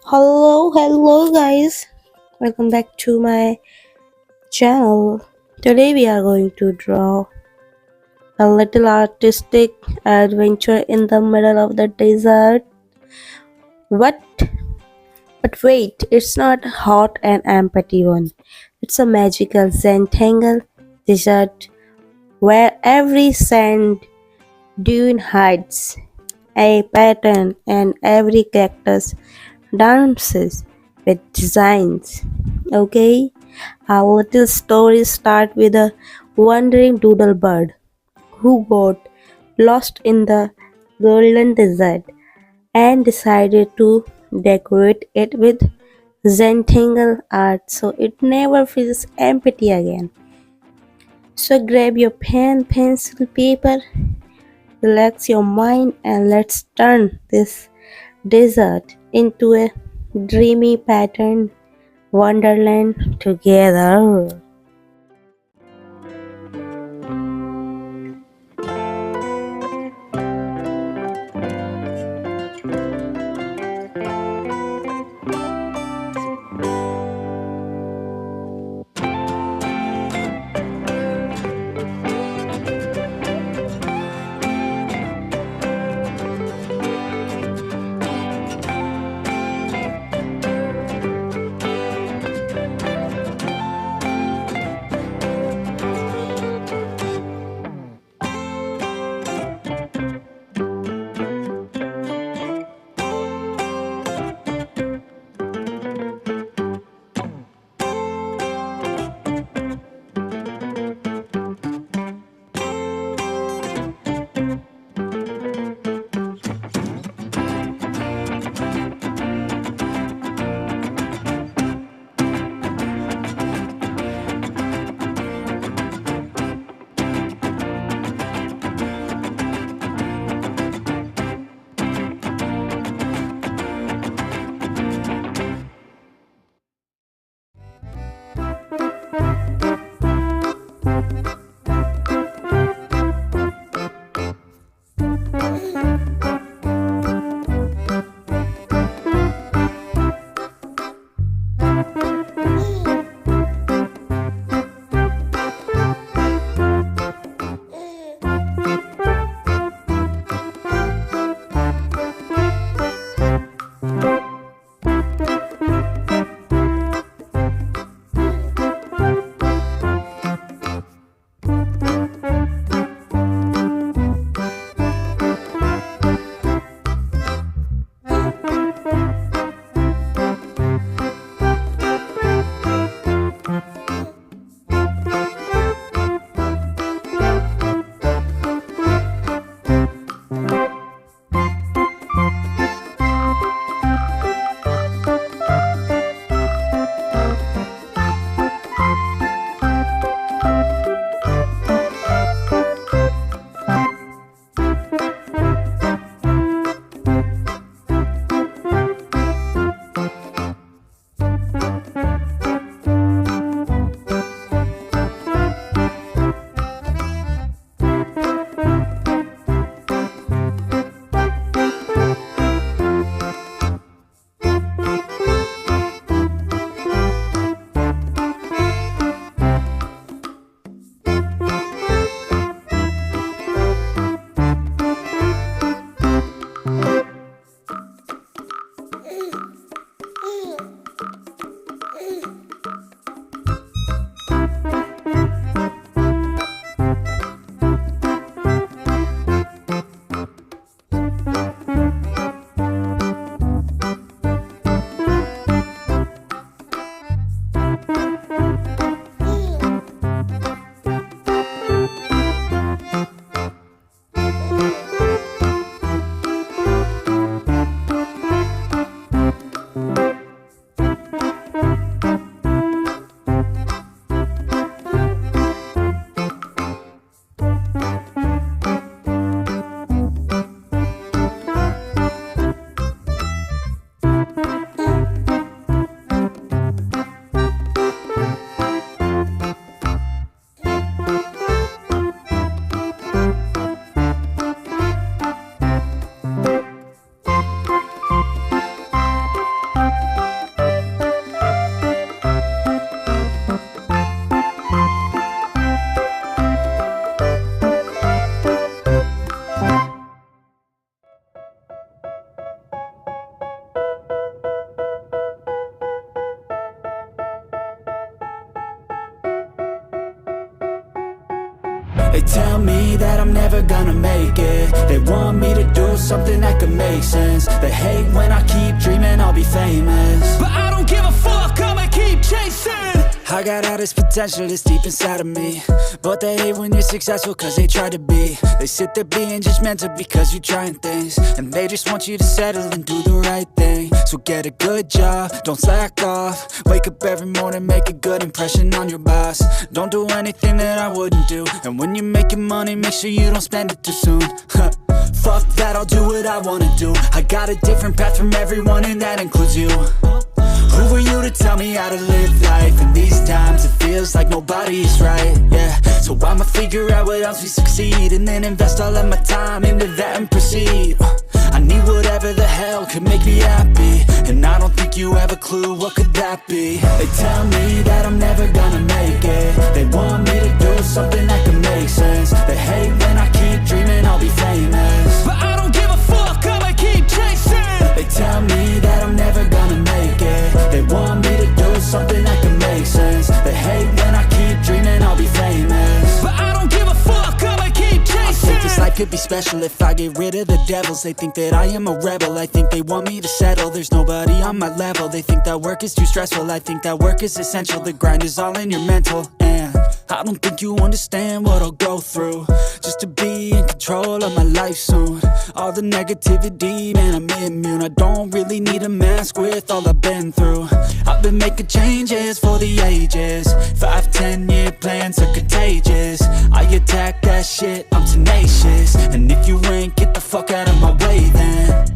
Hello guys. Welcome back to my channel. Today we are going to draw a little artistic adventure in the middle of the desert. What? But wait, it's not hot and empty one. It's a magical Zentangle desert where every sand dune hides a pattern and every cactus dances with designs. Okay, our little story start with a wandering doodle bird who got lost in the golden desert and decided to decorate it with Zentangle art so it never feels empty again. So grab your pen, pencil, paper, relax your mind, and let's turn this desert into a dreamy pattern wonderland together. They tell me that I'm never gonna make it. They want me to do something that could make sense. They hate when I keep dreaming I'll be famous, but I don't give a fuck, I'ma keep chasing. I got all this potential that's deep inside of me, but they hate when you're successful cause they try to be. They sit there being judgmental because you're trying things, and they just want you to settle and do the right thing. So get a good job, don't slack off. Wake up every morning, make a good impression on your boss. Don't do anything that I wouldn't do, and when you're making money, make sure you don't spend it too soon. Fuck that, I'll do what I wanna do. I got a different path from everyone, and that includes you. Who are you to tell me how to live life? In these times it feels like nobody is right, yeah. So I'ma figure out what else we succeed, and then invest all of my time into that and proceed. I need whatever the hell could make me happy, and I don't think you have a clue what could that be. They tell me that I'm never gonna make it. They want me to do something that could make sense. They hate when I keep dreaming I'll be famous, but I don't give a fuck, I'ma keep chasing. They tell me that I'm never gonna make it. They want me to do something that can make sense. They hate when I keep dreaming I'll be famous, but I don't give a fuck, I'ma keep chasing. I think this life could be special if I get rid of the devils. They think that I am a rebel, I think they want me to settle. There's nobody on my level. They think that work is too stressful, I think that work is essential. The grind is all in your mental, and I don't think you understand what I'll go through just to be in control of my life soon. All the negativity, man, I'm immune. I don't really need a mask with all I've been through. I've been making changes for the ages. 5, 10-year plans are contagious. I attack that shit, I'm tenacious. And if you ain't, get the fuck out of my way then.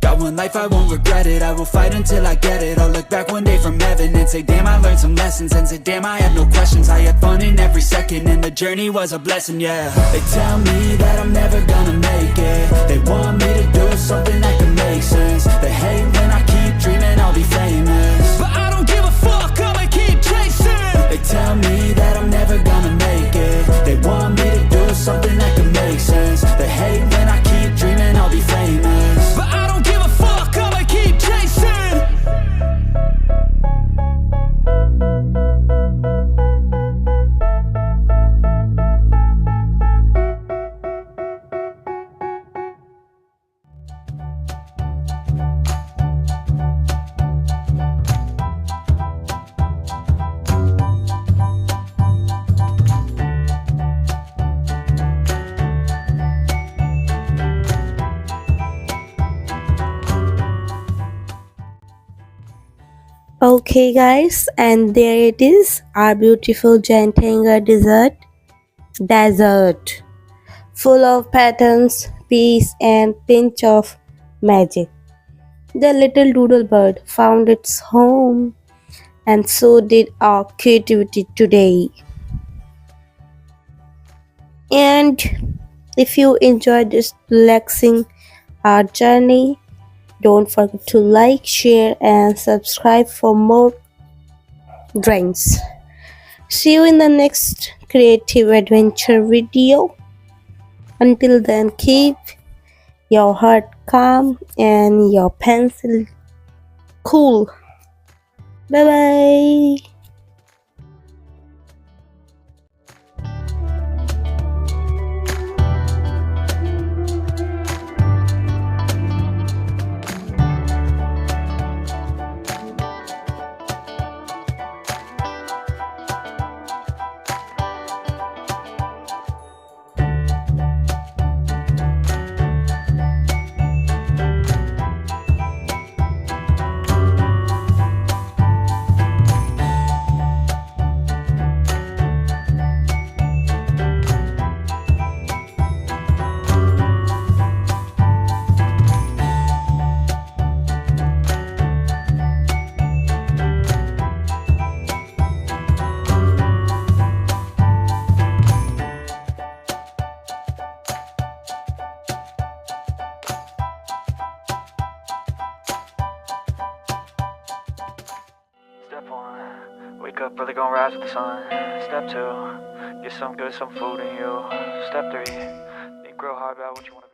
Got one life, I won't regret it. I will fight until I get it. I'll look back one day from heaven and say, damn, I learned some lessons. And say, damn, I had no questions. I had fun in every second, and the journey was a blessing, yeah. They tell me that I'm never gonna make it. They want me to do something that can make sense. They hate when I keep dreaming I'll be famous, but I don't give a fuck, I'ma keep chasing. They tell me that I'm never gonna make it. They want me to do something that can make sense. They hate when I keep dreaming I'll be famous, but I don't give a fuck, I'ma keep chasing. Okay guys, and there it is, our beautiful Zentangle desert, full of patterns, peace and pinch of magic. The little doodle bird found its home, and so did our creativity today. And if you enjoyed this relaxing art journey, don't forget to like, share and subscribe for more drawings. See you in the next creative adventure video. Until then, keep your heart calm and your pencil cool. Bye bye. Step 1, wake up early, gonna rise with the sun. Step 2, get some good, some food in you. Step 3, think real hard about what you want to